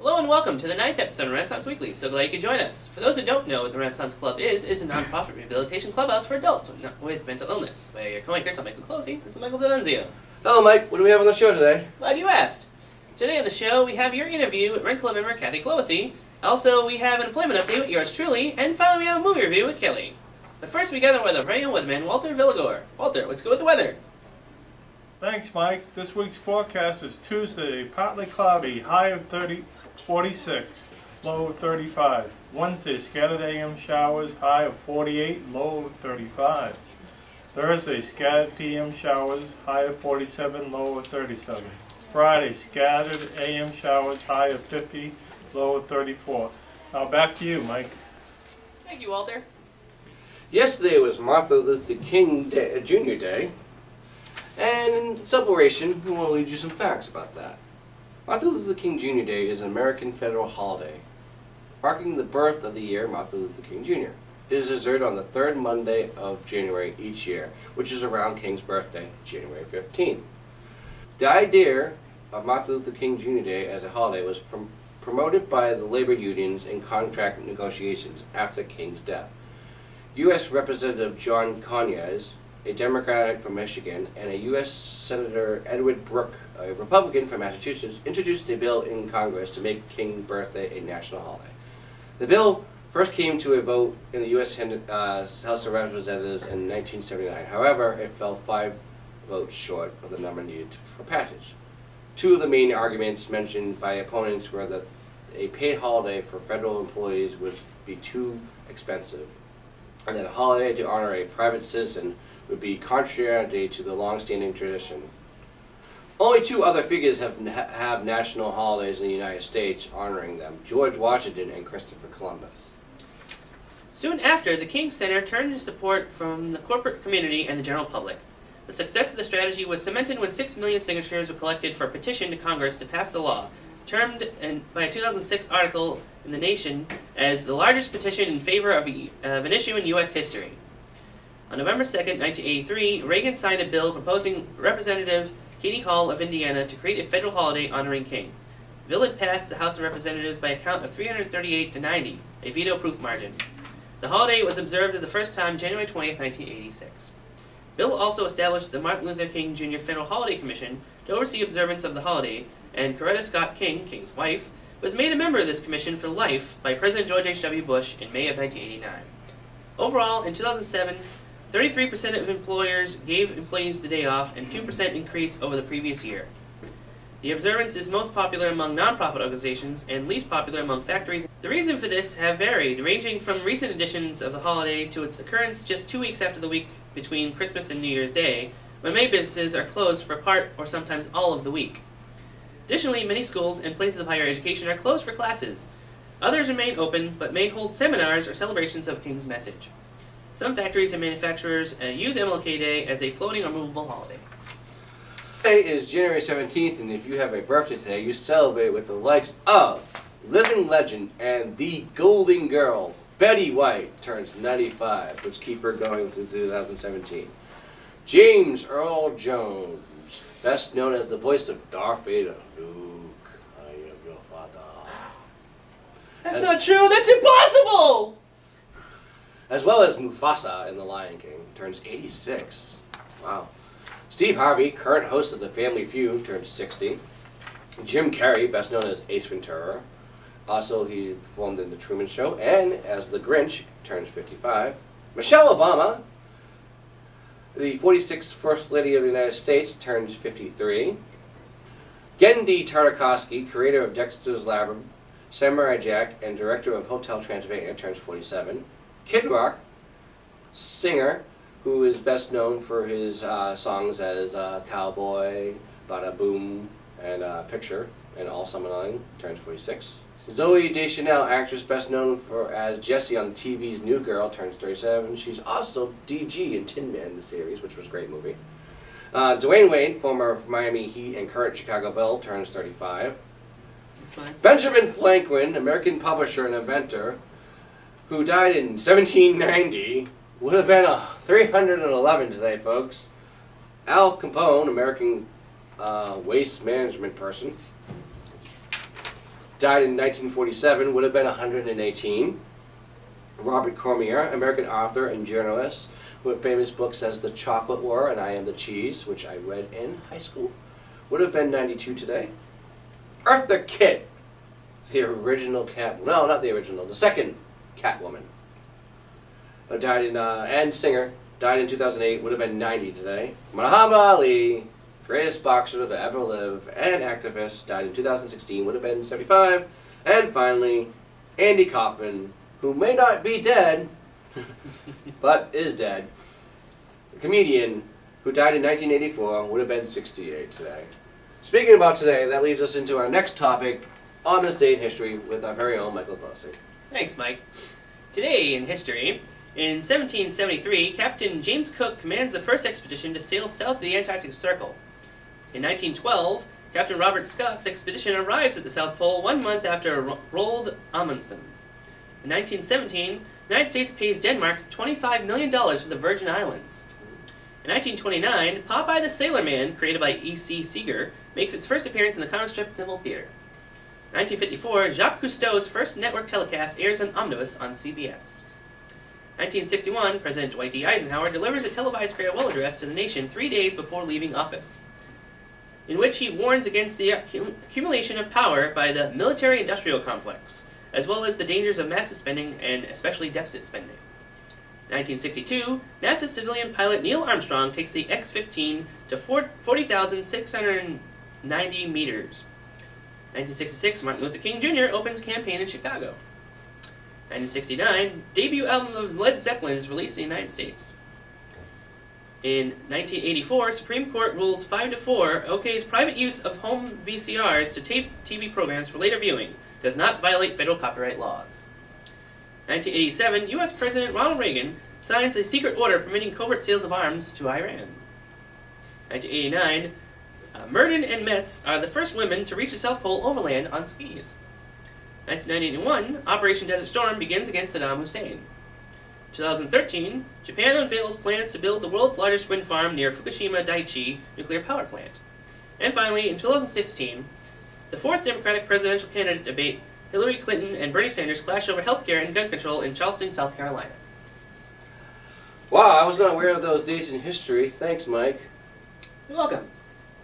Hello and welcome to the 9th episode of Renaissance Weekly. So glad you could join us. For those who don't know what the Renaissance Club is a non-profit rehabilitation clubhouse for adults with mental illness. We're your co-anchors, I'm Michael Closey, and Michael D'Annunzio. Hello, Mike. What do we have on the show today? Glad you asked. Today on the show, we have your interview with Rent Club member Kathy Closey. Also, we have an employment update with yours truly, and finally, we have a movie review with Kelly. But first, we gather with our very own weatherman, Walter Villagore. Walter, let's go with the weather. Thanks, Mike. This week's forecast is Tuesday, partly cloudy, high of 46, low of 35. Wednesday, scattered AM showers, high of 48, low of 35. Thursday, scattered PM showers, high of 47, low of 37. Friday, scattered AM showers, high of 50, low of 34. Now back to you, Mike. Thank you, Walter. Yesterday was Martin Luther King Jr. Day, and in celebration, we want to lead you some facts about that. Martin Luther King Jr. Day is an American federal holiday, marking the birth of the year Martin Luther King Jr. It is observed on the third Monday of January each year, which is around King's birthday, January 15th. The idea of Martin Luther King Jr. Day as a holiday was promoted by the labor unions in contract negotiations after King's death. U.S. Representative John Conyers, a Democrat from Michigan, and a U.S. Senator Edward Brooke, a Republican from Massachusetts, introduced a bill in Congress to make King's birthday a national holiday. The bill first came to a vote in the U.S. House of Representatives in 1979. However, it fell 5 votes short of the number needed for passage. Two of the main arguments mentioned by opponents were that a paid holiday for federal employees would be too expensive, and that a holiday to honor a private citizen would be contrary to the long-standing tradition. Only 2 other figures have national holidays in the United States honoring them: George Washington and Christopher Columbus. Soon after, the King Center turned to support from the corporate community and the general public. The success of the strategy was cemented when 6 million signatures were collected for a petition to Congress to pass a law, termed by a 2006 article in The Nation as the largest petition in favor of an issue in U.S. history. On November 2, 1983, Reagan signed a bill proposing Representative Katie Hall of Indiana to create a federal holiday honoring King. The bill had passed the House of Representatives by a count of 338 to 90, a veto-proof margin. The holiday was observed for the first time January 20, 1986. The bill also established the Martin Luther King Jr. Federal Holiday Commission to oversee observance of the holiday, and Coretta Scott King, King's wife, was made a member of this commission for life by President George H.W. Bush in May of 1989. Overall, in 2007, 33% of employers gave employees the day off, and 2% increase over the previous year. The observance is most popular among nonprofit organizations and least popular among factories. The reason for this have varied, ranging from recent editions of the holiday to its occurrence just 2 weeks after the week between Christmas and New Year's Day, when many businesses are closed for part or sometimes all of the week. Additionally, many schools and places of higher education are closed for classes. Others remain open, but may hold seminars or celebrations of King's message. Some factories and manufacturers use MLK Day as a floating or movable holiday. Today is January 17th, and if you have a birthday today, you celebrate with the likes of living legend and the golden girl, Betty White, turns 95. Let's keep her going through 2017. James Earl Jones, best known as the voice of Darth Vader. Luke, I am your father. That's not true! That's impossible! As well as Mufasa in The Lion King, turns 86. Wow. Steve Harvey, current host of The Family Feud, turns 60. Jim Carrey, best known as Ace Ventura. Also, he performed in The Truman Show, and as the Grinch, turns 55. Michelle Obama, the 46th First Lady of the United States, turns 53. Genndy Tartakovsky, creator of Dexter's Lab, Samurai Jack, and director of Hotel Transylvania, turns 47. Kid Rock, singer, who is best known for his songs as Cowboy, Bada Boom, and Picture, and All Summer Long, turns 46. Zooey Deschanel, actress best known as Jessie on TV's New Girl, turns 37. She's also DG in Tin Man, the series, which was a great movie. Dwayne Wade, former Miami Heat and current Chicago Bull, turns 35. That's fine. Benjamin Franklin, American publisher and inventor, who died in 1790, would have been 311 today, folks. Al Capone, American waste management person. died in 1947, would have been 118. Robert Cormier, American author and journalist, who had famous books as The Chocolate War and I Am the Cheese, which I read in high school, would have been 92 today. Eartha Kitt, the original the second Catwoman, died in, and singer, died in 2008, would have been 90 today. Muhammad Ali, greatest boxer to ever live and activist, died in 2016, would have been 75. And finally, Andy Kaufman, who may not be dead, but is dead. The comedian who died in 1984 would have been 68 today. Speaking about today, that leads us into our next topic on this day in history with our very own Michael Closey. Thanks, Mike. Today in history, in 1773, Captain James Cook commands the first expedition to sail south of the Antarctic Circle. In 1912, Captain Robert Scott's expedition arrives at the South Pole 1 month after Roald Amundsen. In 1917, the United States pays Denmark $25 million for the Virgin Islands. In 1929, Popeye the Sailor Man, created by E.C. Seeger, makes its first appearance in the comic strip Thimble Theater. In 1954, Jacques Cousteau's first network telecast airs on Omnibus on CBS. 1961, President Dwight D. Eisenhower delivers a televised farewell address to the nation 3 days before leaving office, in which he warns against the accumulation of power by the military-industrial complex, as well as the dangers of massive spending and especially deficit spending. 1962, NASA civilian pilot Neil Armstrong takes the X-15 to 40,690 meters. 1966, Martin Luther King Jr. opens campaign in Chicago. 1969, debut album of Led Zeppelin is released in the United States. In 1984, Supreme Court rules 5-4 OK's private use of home VCRs to tape TV programs for later viewing does not violate federal copyright laws. 1987, U.S. President Ronald Reagan signs a secret order permitting covert sales of arms to Iran. 1989, Murden and Metz are the first women to reach the South Pole overland on skis. 1991, Operation Desert Storm begins against Saddam Hussein. 2013, Japan unveils plans to build the world's largest wind farm near Fukushima Daiichi nuclear power plant. And finally, in 2016, the fourth Democratic presidential candidate debate, Hillary Clinton and Bernie Sanders clash over health care and gun control in Charleston, South Carolina. Wow, I was not aware of those dates in history. Thanks, Mike. You're welcome.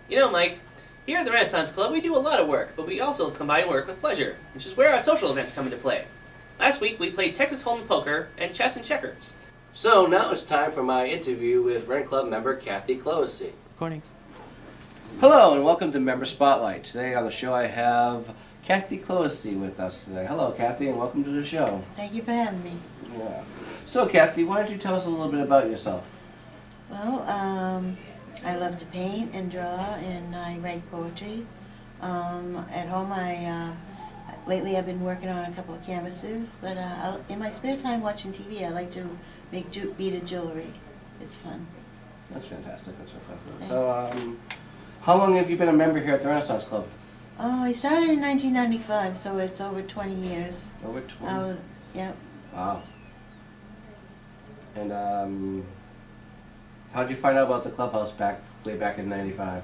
You know, Mike, here at the Renaissance Club, we do a lot of work, but we also combine work with pleasure, which is where our social events come into play. Last week, we played Texas Hold'em Poker and Chess and Checkers. So now it's time for my interview with Ren Club member Kathy Closey. Recording. Hello and welcome to Member Spotlight. Today on the show I have Kathy Closey with us today. Hello, Kathy, and welcome to the show. Thank you for having me. Yeah. So, Kathy, why don't you tell us a little bit about yourself? Well, I love to paint and draw, and I write poetry. At home, lately I've been working on a couple of canvases, but in my spare time watching TV, I like to make beaded jewelry. It's fun. That's fantastic. That's fantastic. Thanks. So, how long have you been a member here at the Renaissance Club? Oh, I started in 1995, so it's over 20 years. Over 20. Yep. Wow. And how'd you find out about the clubhouse way back in '95?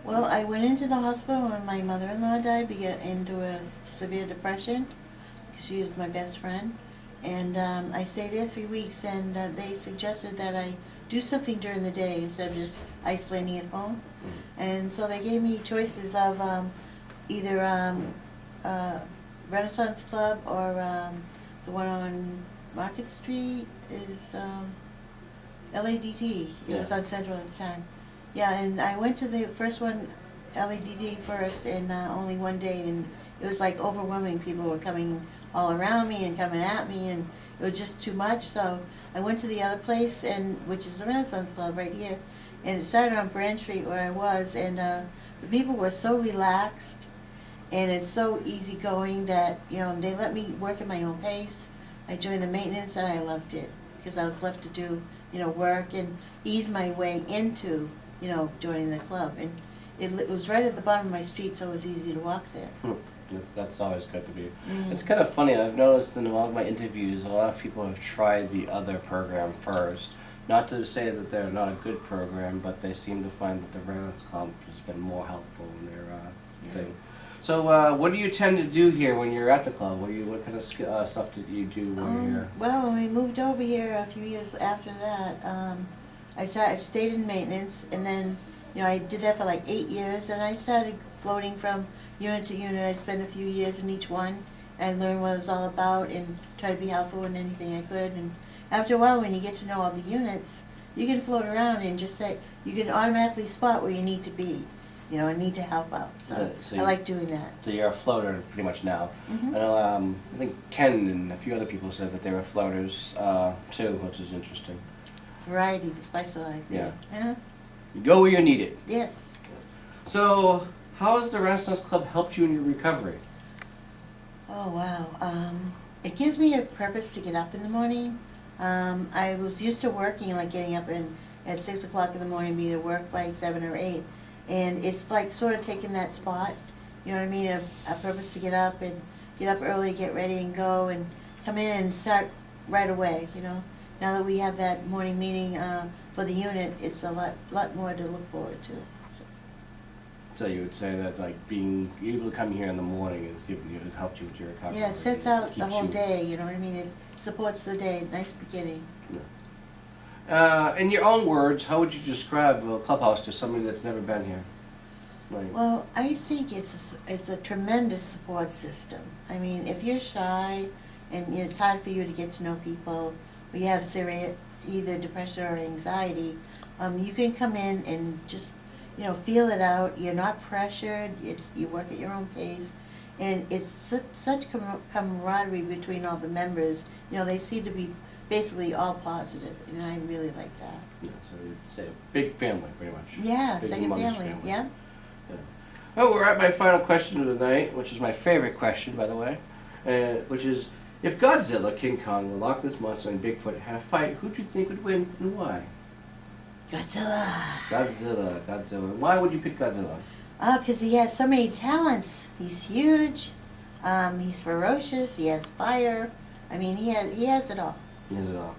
Well, I went into the hospital when my mother-in-law died. We got into a severe depression because she was my best friend. And I stayed there 3 weeks, and they suggested that I do something during the day instead of just isolating at home. And so they gave me choices of either Renaissance Club or the one on Market Street is LADT. It was on Central at the time. Yeah, and I went to the first one, LADT first, and only one day, and it was like overwhelming. People were coming all around me and coming at me, and it was just too much. So I went to the other place, which is the Renaissance Club right here, and it started on Brand Street where I was, and the people were so relaxed, and it's so easygoing that they let me work at my own pace. I joined the maintenance, and I loved it because I was left to do work and ease my way into joining the club, and it was right at the bottom of my street, so it was easy to walk there. That's always good to be. It's kind of funny. I've noticed in a lot of my interviews, a lot of people have tried the other program first. Not to say that they're not a good program, but they seem to find that the Renaissance Club has been more helpful in their thing. So, what do you tend to do here when you're at the club? What kind of stuff did you do when you're here? Well, when we moved over here a few years after that, I stayed in maintenance, and then, I did that for like 8 years, and I started floating from unit to unit. I'd spend a few years in each one and learn what it was all about and try to be helpful in anything I could. And after a while, when you get to know all the units, you can float around and just say, you can automatically spot where you need to be, and need to help out. So I like doing that. So you're a floater pretty much now. Mhm. I know, I think Ken and a few other people said that they were floaters too, which is interesting. Variety, the spice of life. Yeah. Uh-huh. You go where you need it. Yes. So, how has the Renaissance Club helped you in your recovery? Oh, wow. It gives me a purpose to get up in the morning. I was used to working, like getting up at 6 o'clock in the morning, being at work by 7 or 8. And it's like sort of taking that spot, you know what I mean? A purpose to get up early, get ready and go and come in and start right away, Now that we have that morning meeting for the unit, it's a lot more to look forward to. So you would say that like being able to come here in the morning has helped you with your recovery. Yeah, it sets out the Keeps whole you- day, you know what I mean? It supports the day, nice beginning. In your own words, how would you describe a clubhouse to somebody that's never been here? Like, Well, I think it's a tremendous support system. I mean, if you're shy and it's hard for you to get to know people, or you have serious either depression or anxiety, you can come in and just feel it out. You're not pressured. You work at your own pace, and it's such camaraderie between all the members. They seem to be basically all positive, and I really like that. yeah, so you'd say a big family, pretty much. Yeah, Big second humongous family. Yeah. Oh, we're at my final question of the night, which is my favorite question, by the way, which is, if Godzilla, King Kong, the Loch Ness Monster, and Bigfoot had a fight, who do you think would win and why? Godzilla. Godzilla. Why would you pick Godzilla? Oh, because he has so many talents. He's huge. He's ferocious. He has fire. I mean, he has it all. Is it all?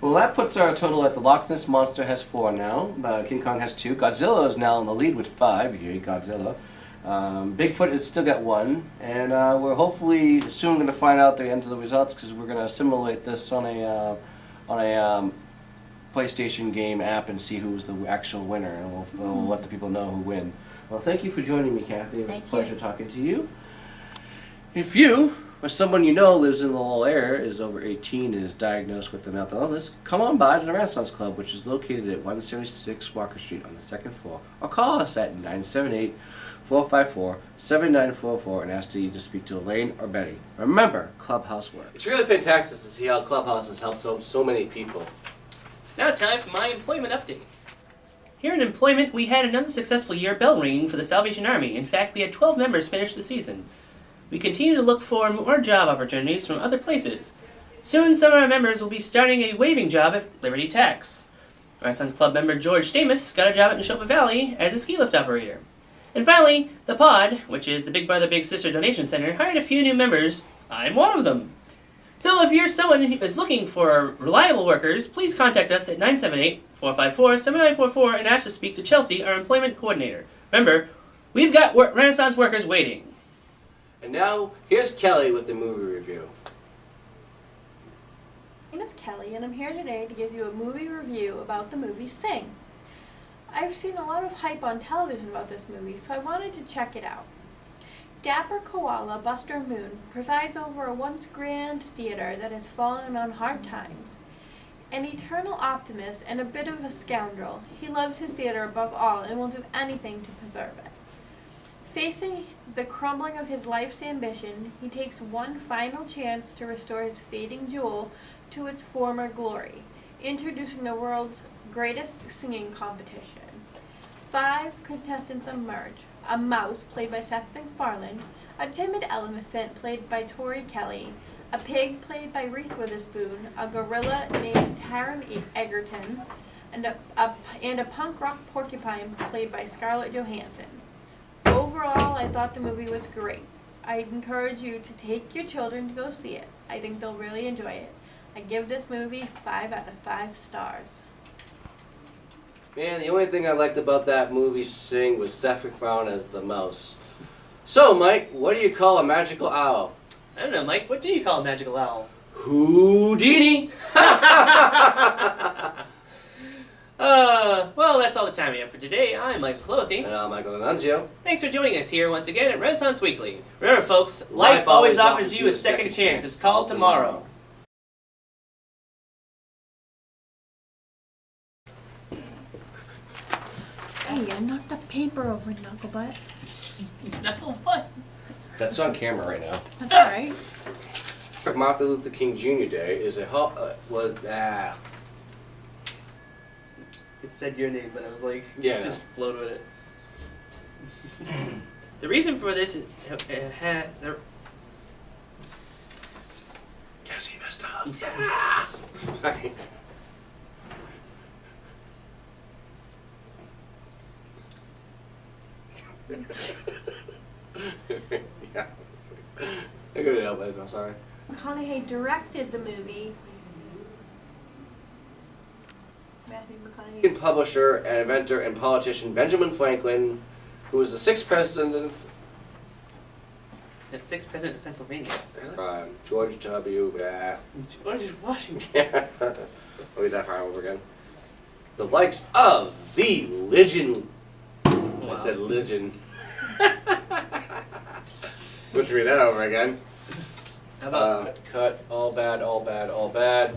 Well, that puts our total at the Loch Ness Monster has 4 now. King Kong has 2. Godzilla is now in the lead with 5. Yay, Godzilla. Bigfoot has still got 1. And we're hopefully soon going to find out the end of the results because we're going to simulate this on a PlayStation game app and see who's the actual winner. And we'll let the people know who win. Well, thank you for joining me, Kathy. It was a pleasure talking to you. If you or someone you know lives in the Lowell area, is over 18 and is diagnosed with a mental illness, come on by to the Renaissance Club, which is located at 176 Walker Street on the 2nd floor, or call us at 978-454-7944 and ask to speak to Elaine or Betty. Remember, Clubhouse works. It's really fantastic to see how Clubhouse has helped so many people. It's now time for my employment update. Here in employment, we had another successful year bell ringing for the Salvation Army. In fact, we had 12 members finish the season. We continue to look for more job opportunities from other places. Soon, some of our members will be starting a waiving job at Liberty Tax. Our Sons Club member George Stamus got a job at Neshoba Valley as a ski lift operator. And finally, the Pod, which is the Big Brother Big Sister Donation Center, hired a few new members. I'm one of them. So if you're someone who is looking for reliable workers, please contact us at 978-454-7944 and ask to speak to Chelsea, our employment coordinator. Remember, we've got Renaissance workers waiting. And now, here's Kelly with the movie review. My name is Kelly, and I'm here today to give you a movie review about the movie Sing. I've seen a lot of hype on television about this movie, so I wanted to check it out. Dapper koala Buster Moon presides over a once grand theater that has fallen on hard times. An eternal optimist and a bit of a scoundrel, he loves his theater above all and will do anything to preserve it. Facing the crumbling of his life's ambition, he takes one final chance to restore his fading jewel to its former glory, introducing the world's greatest singing competition. 5 contestants emerge: a mouse played by Seth MacFarlane, a timid elephant played by Tori Kelly, a pig played by Reese Witherspoon, a gorilla named Taron Egerton, and a punk rock porcupine played by Scarlett Johansson. Overall, I thought the movie was great. I encourage you to take your children to go see it. I think they'll really enjoy it. I give this movie 5 out of 5 stars. Man, the only thing I liked about that movie Sing was Seth MacFarlane as the mouse. So, Mike, what do you call a magical owl? I don't know, Mike. What do you call a magical owl? Houdini! Well, that's all the time we have for today. I'm Michael Pelosi. And I'm Michael D'Annunzio. Thanks for joining us here once again at Renaissance Weekly. Remember, folks, life always offers you a second chance. It's called tomorrow. Hey, I knocked the paper over, Knucklebutt. No, what? That's on camera right now. That's alright. Martin Luther King Jr. Day is a It said your name, but I was like, Yeah, just float with it. The reason for this is, Yes, he messed up. Yeah. Yeah. I couldn't help it. I'm sorry. McConaughey directed the movie. Matthew McConaughey. American publisher and inventor and politician Benjamin Franklin, who was the sixth president. the sixth president of Pennsylvania. George W. George Washington. Let me read that part over again. The likes of the legend. I said legend. Let's read that over again. How about Cut. All bad. All bad. All bad.